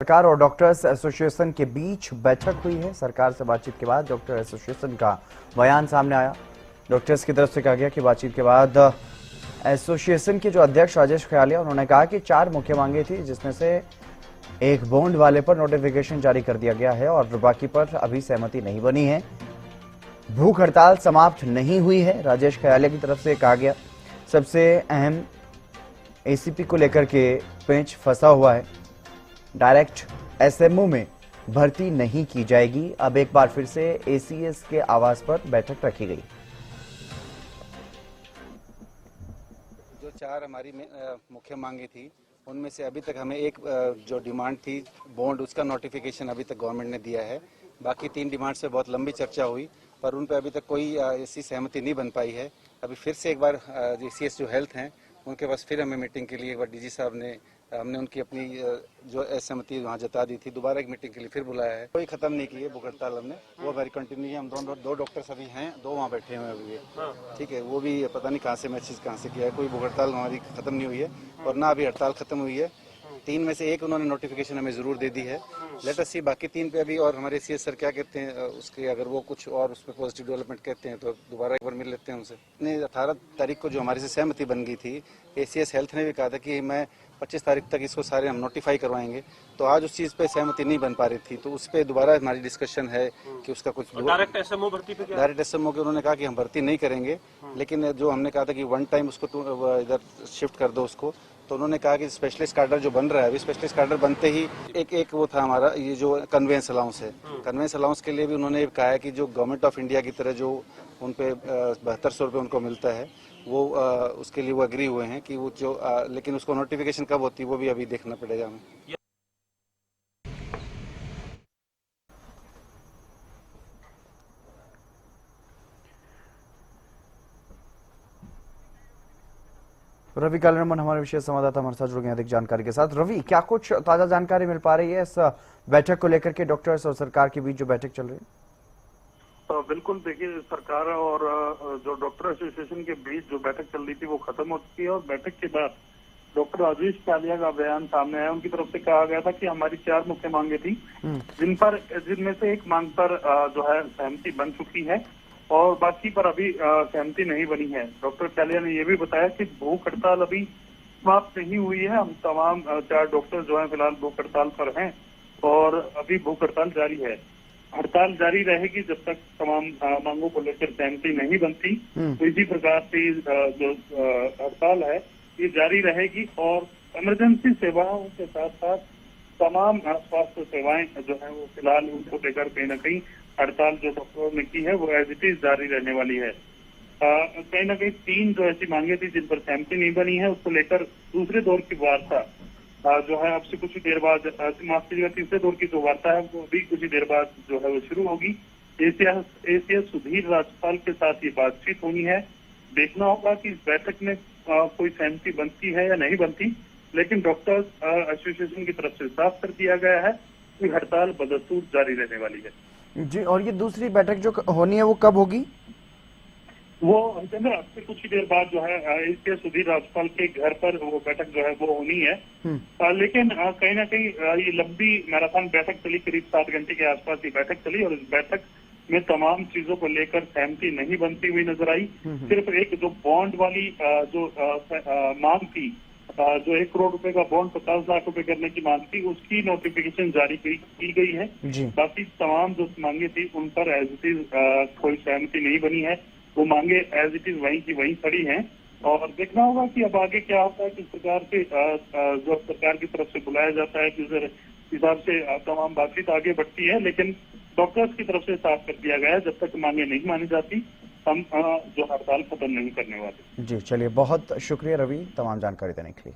सरकार और doctors association के बीच बैठक हुई है। सरकार से बातचीत के बाद डॉक्टर एसोसिएशन का बयान सामने आया। डॉक्टर्स की तरफ से कहा गया कि बातचीत के बाद एसोसिएशन के जो अध्यक्ष राजेश खयालिया, उन्होंने कहा कि 4 मुख्य मांगे थी, जिसमें से एक बॉन्ड वाले पर नोटिफिकेशन जारी कर दिया गया है और बाकी पर अभी सहमति नहीं बनी है। भूख हड़ताल समाप्त नहीं हुई है, राजेश खयालिया की तरफ से कहा गया। सबसे अहम एसीपी को लेकर के पेंच फंसा हुआ है। डायरेक्ट एसएमओ में भर्ती नहीं की जाएगी। अब एक बार फिर से एसीएस के आवास पर बैठक रखी गई। जो 4 हमारी मुख्य मांगे थी, उनमें से अभी तक हमें एक जो डिमांड थी बॉन्ड, उसका नोटिफिकेशन अभी तक गवर्नमेंट ने दिया है। बाकी 3 डिमांड से बहुत लंबी चर्चा हुई, पर उन पर अभी तक कोई ऐसी सहमति नहीं बन पाई है। अभी फिर से एक बार एसीएस जो हेल्थ हैं, उनके पास फिर हमें मीटिंग के लिए एक बार डीजी साहब ने हमने उनकी अपनी जो असहमति वहाँ जता दी थी, दोबारा एक मीटिंग के लिए फिर बुलाया है। कोई खत्म नहीं की है भूख हड़ताल हमने, वो हमारी कंटिन्यू है। हम दो डॉक्टर्स अभी हैं, 2 वहाँ बैठे हुए हैं अभी। ठीक है, वो भी पता नहीं कहाँ से मैसेज कहाँ से किया है। कोई भूख हड़ताल हमारी खत्म नहीं हुई है और ना अभी हड़ताल खत्म हुई है। 3 में से एक उन्होंने नोटिफिकेशन हमें जरूर दे दी है। लेट अस सी बाकी 3 पे अभी, और हमारे सीएस सर क्या कहते हैं उसके, अगर वो कुछ और उस पर पॉजिटिव डेवलपमेंट कहते हैं तो दोबारा एक बार मिल लेते हैं उनसे। 18 तारीख को जो हमारे से सहमति बन गई थी, एसीएस हेल्थ ने भी कहा था कि मैं 25 तारीख तक इसको सारे हम नोटिफाई करवाएंगे। तो आज उस चीज़ पे सहमति नहीं बन पा रही थी, तो उस पर दोबारा हमारी डिस्कशन है कि उसका कुछ डायरेक्ट एसएमओ भर्ती पे क्या? डायरेक्ट एसएमओ के उन्होंने कहा कि हम भर्ती नहीं करेंगे, लेकिन जो हमने कहा था कि 1 टाइम उसको इधर शिफ्ट कर दो उसको, तो उन्होंने कहा कि स्पेशलिस्ट कार्डर जो बन रहा है, अभी स्पेशलिस्ट कार्डर बनते ही एक वो था हमारा, ये जो कन्वेंस अलाउंस है, कन्वेंस अलाउंस के लिए भी उन्होंने कहा है कि जो गवर्नमेंट ऑफ इंडिया की तरह जो उन पे 7200 रुपये उनको मिलता है, वो उसके लिए वो एग्री हुए हैं कि वो जो लेकिन उसको नोटिफिकेशन कब होती है वो भी अभी देखना पड़ेगा हमें। रवि कालरमन हमारे विशेष संवाददाता हमारे साथ जुड़ गए अधिक जानकारी के साथ। रवि, क्या कुछ ताजा जानकारी मिल पा रही है इस बैठक को लेकर के, डॉक्टर्स और सरकार के बीच जो बैठक चल रही है? बिल्कुल, देखिए, सरकार और जो डॉक्टर एसोसिएशन के बीच जो बैठक चल रही थी वो खत्म हो चुकी है और बैठक के बाद डॉक्टर राजेश खयालिया का बयान सामने आया। उनकी तरफ से कहा गया था कि हमारी 4 मुख्य मांगे थी, जिनमें से एक मांग पर जो है सहमति बन चुकी है और बाकी पर अभी सहमति नहीं बनी है। डॉक्टर खयालिया ने यह भी बताया कि भूख हड़ताल अभी समाप्त नहीं हुई है। हम तमाम 4 डॉक्टर जो है फिलहाल भूख हड़ताल पर हैं और अभी भूख हड़ताल जारी है। हड़ताल जारी रहेगी जब तक तमाम मांगों को लेकर सहमति नहीं बनती। तो इसी प्रकार से जो हड़ताल है ये जारी रहेगी और इमरजेंसी सेवाओं के साथ साथ तमाम स्वास्थ्य सेवाएं जो है वो फिलहाल उनको लेकर कहीं न कहीं हड़ताल जो डॉक्टरों ने की है वो एज इट इज जारी रहने वाली है। कहीं न कहीं 3 जो ऐसी मांगे थी जिन पर सहमति नहीं बनी है, उसको लेकर दूसरे दौर की वार्ता जो है अब से कुछ ही देर बाद, माफ कीजिएगा, तीसरे दौर की जो वार्ता है वो भी कुछ ही देर बाद जो है वो शुरू होगी। एसीएस सुधीर राजपाल के साथ ये बातचीत होनी है। देखना होगा कि इस बैठक में कोई सहमति बनती है या नहीं बनती, लेकिन डॉक्टर्स एसोसिएशन की तरफ से साफ कर दिया गया है कि हड़ताल बदस्तूर जारी रहने वाली है। जी, और ये दूसरी बैठक जो होनी है वो कब होगी? वो चंद्र, अब से कुछ ही देर बाद जो है एसीएस सुधीर राजपाल के घर पर वो बैठक जो है वो होनी है। लेकिन कहीं ना कहीं ये लंबी मैराथन बैठक चली, करीब 7 घंटे के आसपास ये बैठक चली और इस बैठक में तमाम चीजों को लेकर सहमति नहीं बनती हुई नजर आई। सिर्फ एक जो बॉन्ड वाली जो मांग थी, जो 1 करोड़ रुपए का बॉन्ड 50 लाख रुपए करने की मांग थी, उसकी नोटिफिकेशन जारी की गई है। बाकी तमाम जो मांगे थी उन पर एज इट इज कोई सहमति नहीं बनी है। वो मांगे एज इट इज वहीं की वहीं खड़ी हैं और देखना होगा कि अब आगे क्या होता है। किस प्रकार से जो सरकार की तरफ से बुलाया जाता है, किस हिसाब से तमाम बातचीत आगे बढ़ती है, लेकिन डॉक्टर्स की तरफ से साफ कर दिया गया है जब तक मांगे नहीं मानी जाती हम जो हड़ताल खत्म नहीं करने वाले। जी, चलिए, बहुत शुक्रिया रवि तमाम जानकारी देने के लिए।